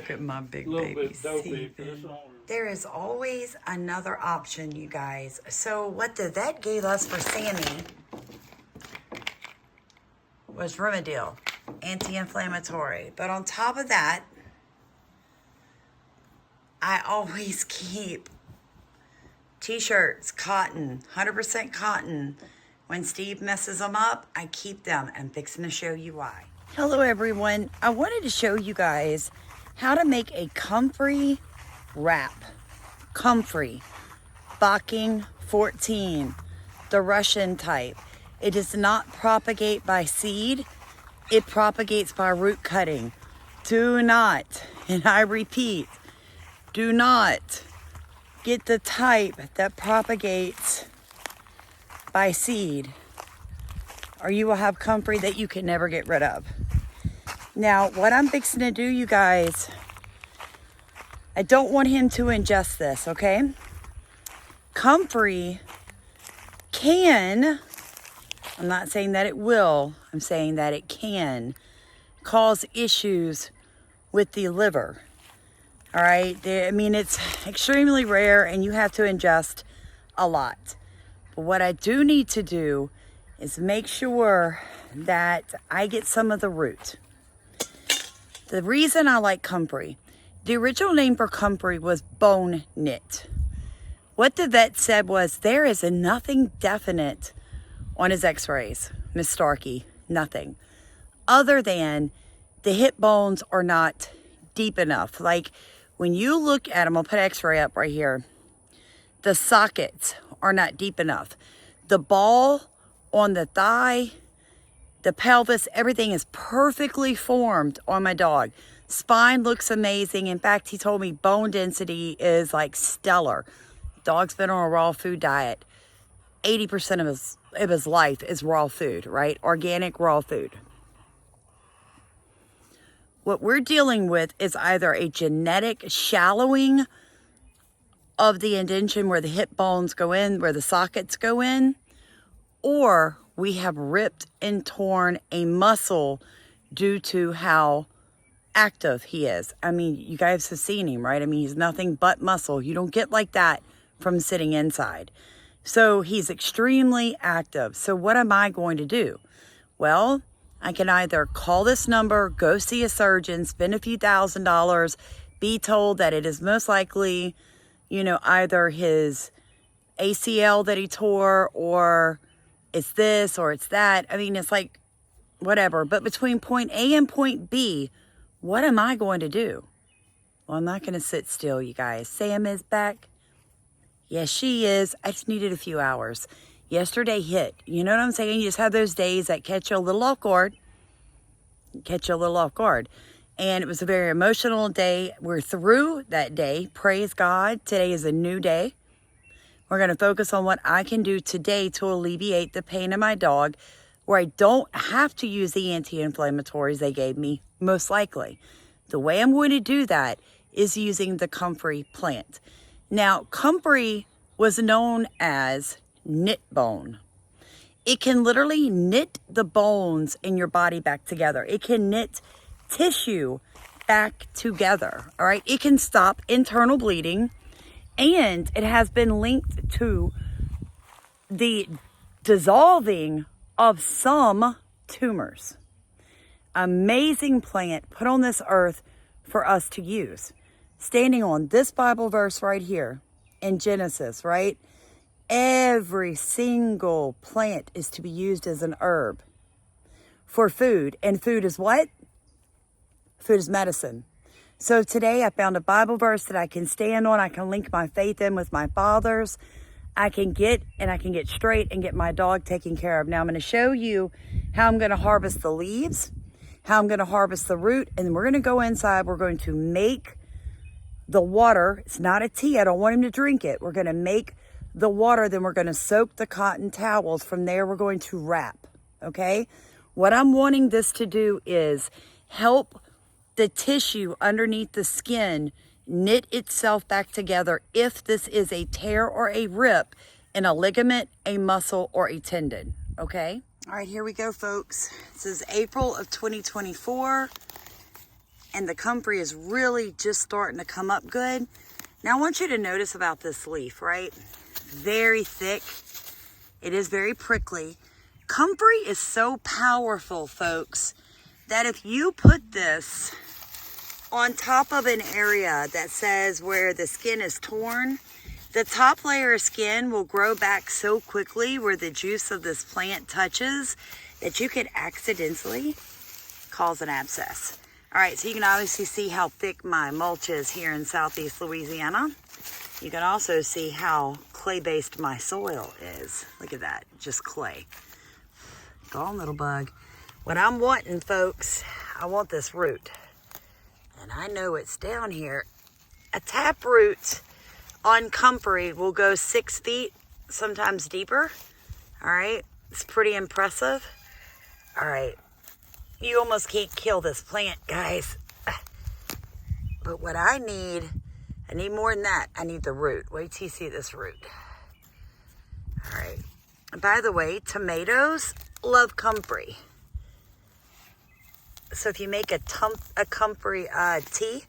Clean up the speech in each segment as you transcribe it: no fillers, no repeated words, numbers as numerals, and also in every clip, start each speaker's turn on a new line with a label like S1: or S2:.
S1: Look at my big
S2: A little
S1: baby
S2: bit dopey, but
S1: Steven.
S2: it's all.
S3: There is always another option, you guys. So what the vet gave us for Sammy was Rimadyl, anti-inflammatory. But on top of that, I always keep t-shirts, cotton, 100% cotton. When Steve messes them up, I keep them. I'm fixing to show you why. Hello everyone. I wanted to show you guys how to make a Comfrey wrap. Comfrey BOCKIng 14, the Russian type. It does not propagate by seed. It propagates by root cutting. Do not, and I repeat, do not get the type that propagates by seed, or you will have Comfrey that you can never get rid of. Now, what I'm fixing to do, you guys, I don't want him to ingest this, okay? Comfrey can, I'm not saying that it will, I'm saying that it can cause issues with the liver. All right, I mean, it's extremely rare and you have to ingest a lot. But what I do need to do is make sure that I get some of the root. The reason I like Comfrey, the original name for Comfrey was boneset. What the vet said was there is nothing definite on his x-rays, Miss Starkey, nothing. Other than the hip bones are not deep enough. Like when you look at them, I'll put x-ray up right here. The sockets are not deep enough. The ball on the thigh, the pelvis, everything is perfectly formed on my dog. Spine looks amazing. In fact, he told me bone density is like stellar. Dog's been on a raw food diet. 80% of his life is raw food, right? Organic raw food. What we're dealing with is either a genetic shallowing of the indention where the hip bones go in, where the sockets go in, or we have ripped and torn a muscle due to how active he is. I mean, you guys have seen him, right? I mean, he's nothing but muscle. You don't get like that from sitting inside. So he's extremely active. So what am I going to do? Well, I can either call this number, go see a surgeon, spend a few $1,000s, be told that it is most likely, you know, either his ACL that he tore, or it's this or it's that. I mean, it's like whatever. But between point A and point B, what am I going to do? Well, I'm not going to sit still, you guys. Sam is back. Yes, she is. I just needed a few hours. Yesterday hit. You know what I'm saying? You just have those days that catch you a little off guard. And it was a very emotional day. We're through that day. Praise God. Today is a new day. We're going to focus on what I can do today to alleviate the pain of my dog, where I don't have to use the anti-inflammatories they gave me, most likely. The way I'm going to do that is using the Comfrey plant. Now, Comfrey was known as knit bone. It can literally knit the bones in your body back together. It can knit tissue back together, all right? It can stop internal bleeding, and it has been linked to the dissolving of some tumors. Amazing plant put on this earth for us to use. Standing on this Bible verse right here in Genesis, right? Every single plant is to be used as an herb for food. And food is what? Food is medicine. So today I found a Bible verse that I can stand on. I can link my faith in with my Father's. I can get straight and get my dog taken care of. Now I'm going to show you how I'm going to harvest the leaves, how I'm going to harvest the root, and then we're going to go inside. We're going to make the water. It's not a tea. I don't want him to drink it. We're going to make the water, then we're going to soak the cotton towels. From there, we're going to wrap, okay? What I'm wanting this to do is help the tissue underneath the skin knit itself back together if this is a tear or a rip in a ligament, a muscle, or a tendon, okay? All right, here we go, folks. This is April of 2024, and the comfrey is really just starting to come up good. Now I want you to notice about this leaf, right? Very thick. It is very prickly. Comfrey is so powerful, folks, that if you put this on top of an area that says where the skin is torn, the top layer of skin will grow back so quickly where the juice of this plant touches that you could accidentally cause an abscess. All right, so you can obviously see how thick my mulch is here in Southeast Louisiana. You can also see how clay-based my soil is. Look at that, just clay. Go on, little bug. What I'm wanting, folks, I want this root. And I know it's down here. A tap root on comfrey will go 6 feet, sometimes deeper. All right, it's pretty impressive. All right, you almost can't kill this plant, guys. But what I need more than that. I need the root. Wait till you see this root. All right. And by the way, tomatoes love comfrey. So if you make a comfrey tea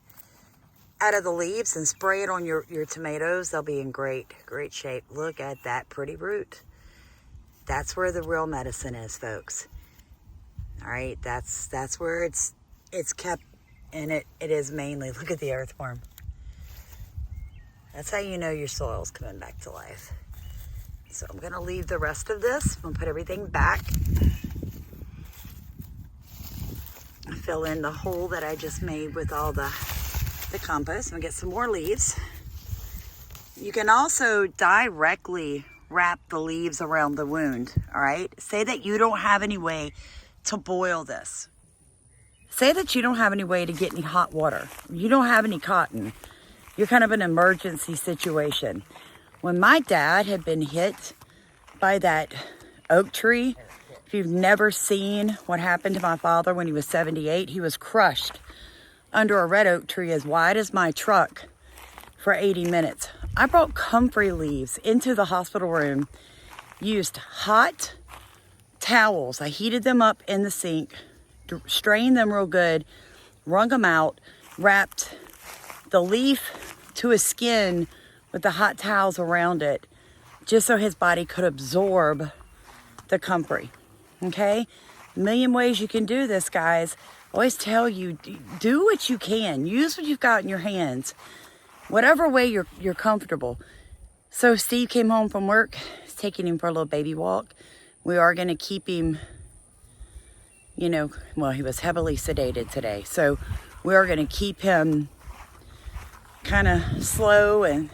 S3: out of the leaves and spray it on your tomatoes, they'll be in great shape. Look at that pretty root. That's where the real medicine is, folks. All right, that's where it's kept, and it is mainly. Look at the earthworm. That's how you know your soil's coming back to life. So I'm gonna leave the rest of this. I'm gonna put everything back. Fill in the hole that I just made with all the compost. I'm gonna get some more leaves. You can also directly wrap the leaves around the wound, all right? Say that you don't have any way to boil this. Say that you don't have any way to get any hot water. You don't have any cotton. You're kind of an emergency situation. When my dad had been hit by that oak tree, if you've never seen what happened to my father when he was 78, he was crushed under a red oak tree as wide as my truck for 80 minutes. I brought comfrey leaves into the hospital room, used hot towels. I heated them up in the sink, strained them real good, wrung them out, wrapped the leaf to his skin with the hot towels around it, just so his body could absorb the comfrey. Okay? A million ways you can do this, guys. I always tell you, do what you can. Use what you've got in your hands. Whatever way you're comfortable. So Steve came home from work. He's taking him for a little baby walk. We are going to keep him, you know, well, he was heavily sedated today. So we are going to keep him kind of slow, and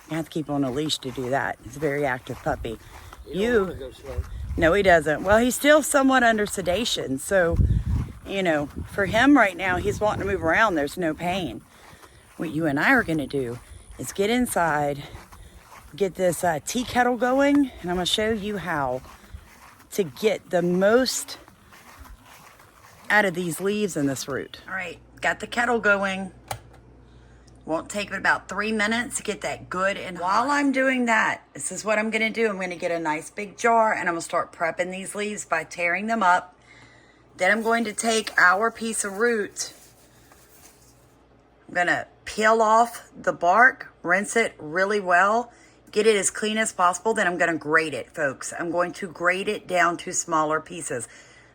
S3: you have to keep him on a leash to do that. He's a very active puppy.
S1: You don't want to go slow.
S3: No, he doesn't. Well, he's still somewhat under sedation. So, you know, for him right now, he's wanting to move around. There's no pain. What you and I are going to do is get inside, get this tea kettle going, and I'm going to show you how to get the most out of these leaves and this root. All right, got the kettle going. Won't take about 3 minutes to get that good. And while I'm doing that, this is what I'm gonna do. I'm gonna get a nice big jar and I'm gonna start prepping these leaves by tearing them up. Then I'm going to take our piece of root. I'm gonna peel off the bark, rinse it really well, get it as clean as possible. Then I'm gonna grate it, folks. I'm going to grate it down to smaller pieces,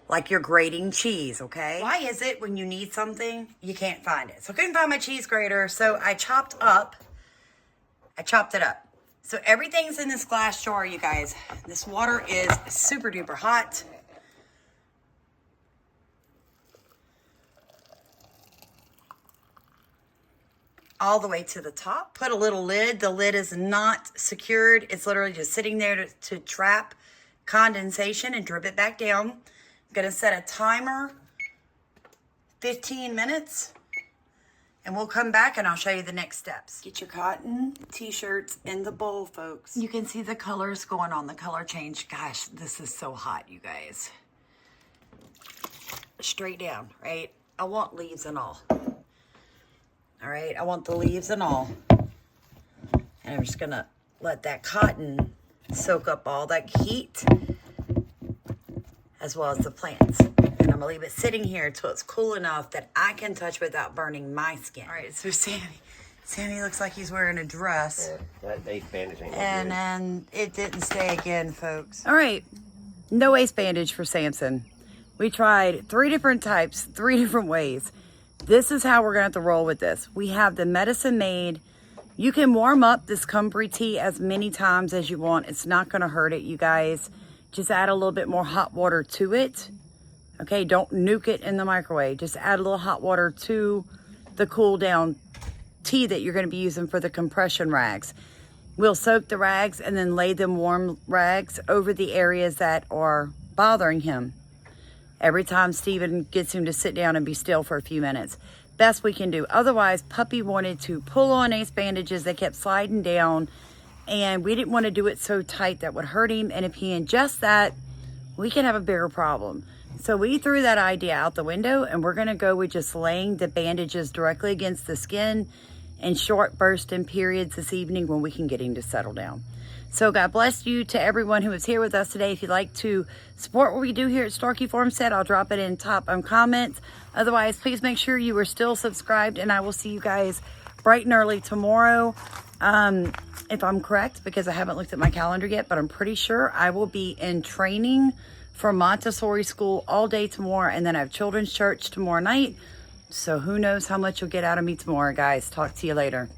S3: like you're grating cheese, okay? Why is it when you need something, you can't find it? So I couldn't find my cheese grater, so I chopped it up. So everything's in this glass jar, you guys. This water is super duper hot. All the way to the top. Put a little lid. The lid is not secured. It's literally just sitting there to trap condensation and drip it back down. Gonna set a timer, 15 minutes, and we'll come back and I'll show you the next steps. Get your cotton t-shirts in the bowl, folks. You can see the colors going on, the color change. Gosh, this is so hot, you guys. Straight down, right? I want leaves and all. All right, I want the leaves and all. And I'm just gonna let that cotton soak up all that heat, as well as the plants. And I'm gonna leave it sitting here until it's cool enough that I can touch without burning my skin. All right, so Sammy looks like he's wearing a dress.
S1: That ace bandage ain't
S3: And then it didn't stay again, folks. All right, no ace bandage for Samson. We tried 3 different types, 3 different ways. This is how we're gonna have to roll with this. We have the medicine made. You can warm up this Comfrey tea as many times as you want. It's not gonna hurt it, you guys. Just add a little bit more hot water to it. Okay, don't nuke it in the microwave. Just add a little hot water to the cool down tea that you're gonna be using for the compression rags. We'll soak the rags and then lay them warm rags over the areas that are bothering him. Every time Steven gets him to sit down and be still for a few minutes. Best we can do. Otherwise, Puppy wanted to pull on ace bandages. They kept sliding down, and we didn't want to do it so tight that would hurt him. And if he ingests that, we can have a bigger problem. So we threw that idea out the window, and we're going to go with just laying the bandages directly against the skin in short bursts and periods this evening when we can get him to settle down. So God bless you to everyone who is here with us today. If you'd like to support what we do here at Starkey Farmstead, I'll drop it in top comments. Otherwise, please make sure you are still subscribed, and I will see you guys bright and early tomorrow. If I'm correct, because I haven't looked at my calendar yet, but I'm pretty sure I will be in training for Montessori school all day tomorrow, and then I have children's church tomorrow night. So who knows how much you'll get out of me tomorrow, guys. Talk to you later.